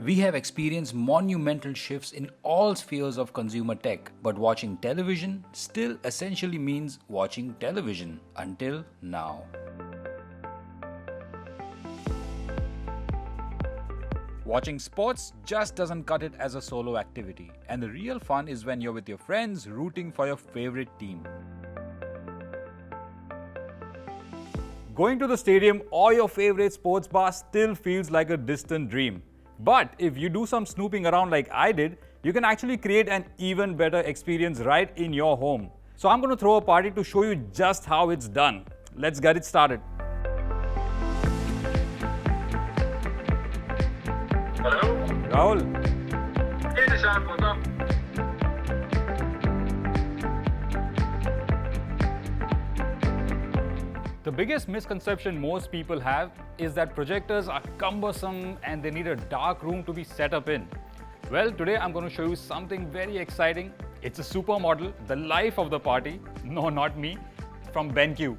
We have experienced monumental shifts in all spheres of consumer tech, but watching television still essentially means watching television until now. Watching sports just doesn't cut it as a solo activity, and the real fun is when you're with your friends rooting for your favorite team. Going to the stadium or your favorite sports bar still feels like a distant dream. But if you do some snooping around like I did, you can actually create an even better experience right in your home. So I'm going to throw a party to show you just how it's done. Let's get it started. Hello? Rahul. Hey Nishant, what's up? The biggest misconception most people have is that projectors are cumbersome and they need a dark room to be set up in. Well, today I'm going to show you something very exciting. It's a supermodel, the life of the party. No, not me, from BenQ.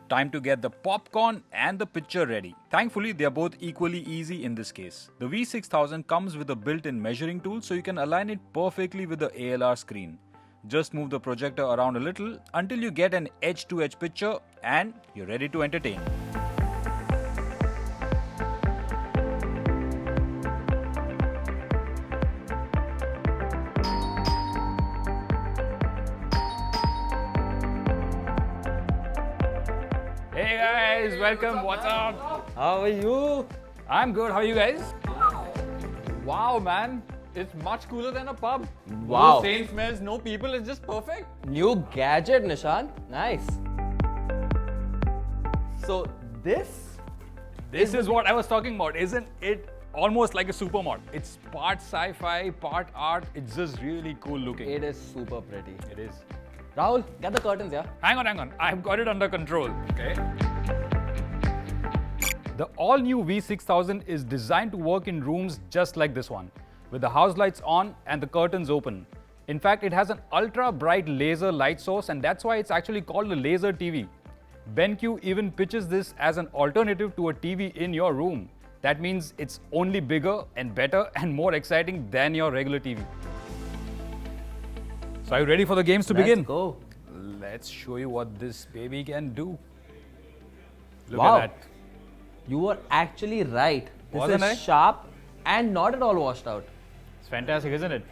Time to get the popcorn and the picture ready. Thankfully, they are both equally easy in this case. The V6000 comes with a built-in measuring tool so you can align it perfectly with the ALR screen. Just move the projector around a little until you get an edge-to-edge picture and you're ready to entertain. Hey guys, welcome. What's up? How are you? I'm good. How are you guys? Wow, man. It's much cooler than a pub. Wow. No same smells, no people. It's just perfect. New gadget, Nishant. Nice. So This is what I was talking about. Isn't it almost like a supermod? It's part sci-fi, part art. It's just really cool looking. it is super pretty. It is. Rahul, get the curtains, yeah? Hang on. I've got it under control. Okay. The all-new V6000 is designed to work in rooms just like this one, with the house lights on and the curtains open. In fact, it has an ultra-bright laser light source, and that's why it's actually called a laser TV. BenQ even pitches this as an alternative to a TV in your room. That means it's only bigger and better and more exciting than your regular TV. So are you ready for the games to begin? Let's go. Let's show you what this baby can do. Look Wow. at that. You were actually right. This Wasn't is I? sharp and not at all washed out. It's fantastic, isn't it?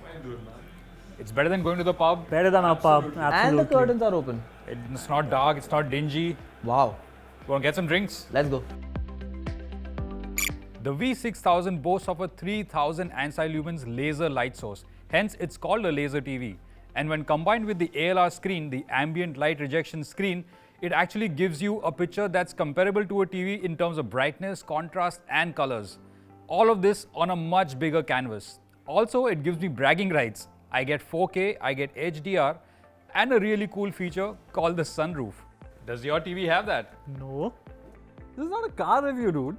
It's better than going to the pub. Better than our pub, And the absolutely. curtains are open. It's not dark, it's not dingy. Wow. You want to get some drinks? Let's go. The V6000 boasts of a 3000 ANSI lumens laser light source. Hence, it's called a laser TV. And when combined with the ALR screen, the ambient light rejection screen, it actually gives you a picture that's comparable to a TV in terms of brightness, contrast, and colors. All of this on a much bigger canvas. Also, it gives me bragging rights. I get 4K, I get HDR, and a really cool feature called the sunroof. Does your TV have that? No. This is not a car review, dude.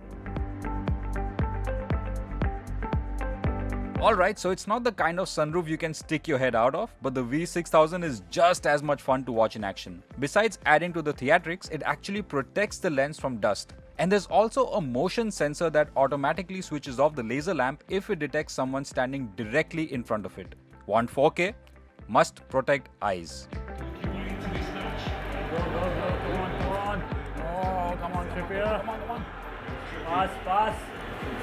Alright, so it's not the kind of sunroof you can stick your head out of, but the V6000 is just as much fun to watch in action. Besides adding to the theatrics, it actually protects the lens from dust. And there's also a motion sensor that automatically switches off the laser lamp if it detects someone standing directly in front of it. Want 4K? Must protect eyes. Come on. Oh, come on, Trippier. Come on. Pass.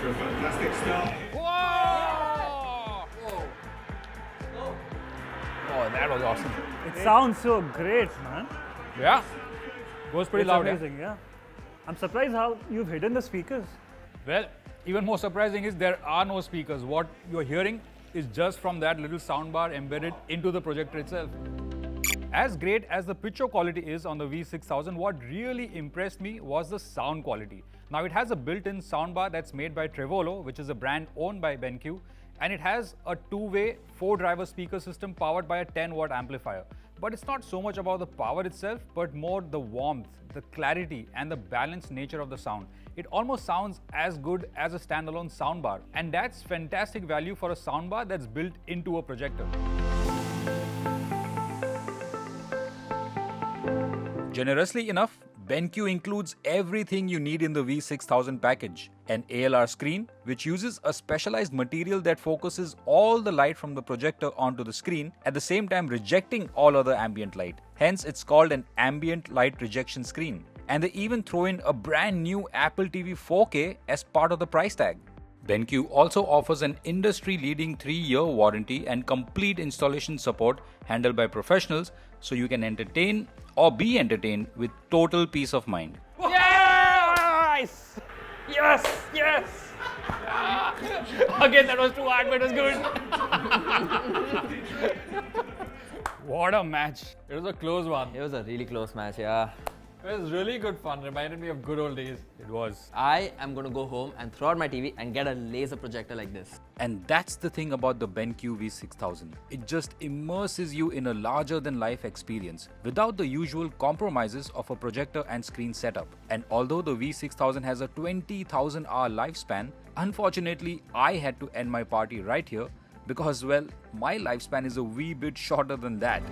Fantastic start. Whoa! Oh, that was awesome. It sounds so great, man. Yeah? Goes pretty It's loud, yeah? amazing, yeah. I'm surprised how you've hidden the speakers. Well, even more surprising is there are no speakers. What you're hearing is just from that little soundbar embedded into the projector itself. As great as the picture quality is on the V6000, what really impressed me was the sound quality. Now it has a built-in soundbar that's made by Trevolo, which is a brand owned by BenQ, and it has a two-way 4-driver speaker system powered by a 10-watt amplifier. But it's not so much about the power itself, but more the warmth, the clarity, and the balanced nature of the sound. It almost sounds as good as a standalone soundbar, and that's fantastic value for a soundbar that's built into a projector. Generously enough, BenQ includes everything you need in the V6000 package. An ALR screen, which uses a specialized material that focuses all the light from the projector onto the screen, at the same time rejecting all other ambient light. Hence, it's called an ambient light rejection screen. And they even throw in a brand new Apple TV 4K as part of the price tag. BenQ also offers an industry-leading 3-year warranty and complete installation support handled by professionals, so you can entertain or be entertained with total peace of mind. Yes! Yes! Yes! Again, that was too hard, but it was good. What a match. It was a close one. It was a really close match, yeah. It was really good fun. Reminded me of good old days. It was. I am going to go home and throw out my TV and get a laser projector like this. And that's the thing about the BenQ V6000. It just immerses you in a larger-than-life experience without the usual compromises of a projector and screen setup. And although the V6000 has a 20,000-hour lifespan, unfortunately, I had to end my party right here because, well, my lifespan is a wee bit shorter than that.